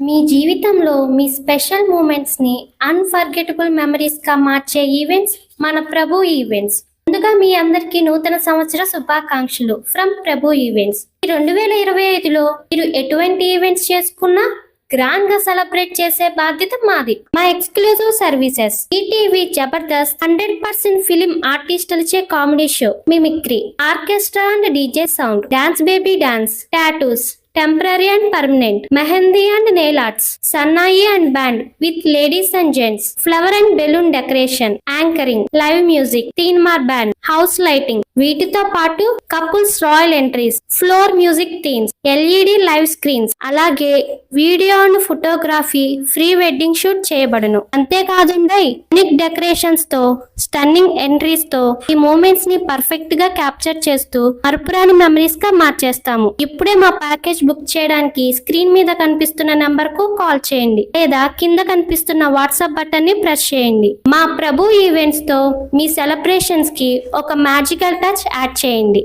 మీ జీవితంలో మీ special మూమెంట్స్ని unforgettable మెమరీస్గా మార్చే events మన ప్రభు ఈవెంట్స్. ముందుగా మీ అందరికీ నూతన సంవత్సర శుభాకాంక్షలు ఫ్రమ్ ప్రభు ఈవెంట్స్. 2025లో మీరు ఎటువంటి ఈవెంట్స్ చేసుకున్నా గ్రాండ్ గా సెలబ్రేట్ చేసే బాధ్యత మాది. మా exclusive services ETV Jabardasth 100% film ఆర్టిస్టులచే comedy show, mimicry, orchestra and DJ sound, dance baby dance, tattoos temporary and permanent, mehndi and nail arts, సన్నాయి and band with ladies and gents, flower and balloon decoration, anchoring, live music, teenmaar band, house lighting, వీటితో పాటు couples royal entries, floor music themes, LED live screens, అలాగే video and photography free wedding shoot చేయబడును. అంతేకాదండి, unique decorations తో, stunning entries తో ఈ moments ని perfect గా క్యాప్చర్ చేస్తూ మరపురాని మెమరీస్ గా మార్చేస్తాము. ఇప్పుడే మా ప్యాకేజ్ బుక్ చేయడానికి స్క్రీన్ మీద కనిపిస్తున్న నంబర్ కు కాల్ చేయండి లేదా కింద కనిపిస్తున్న వాట్సాప్ బటన్ ని ప్రెస్ చేయండి. మా ప్రభు ఈవెంట్స్ తో మీ సెలబ్రేషన్స్ కి ఒక మ్యాజికల్ టచ్ యాడ్ చేయండి.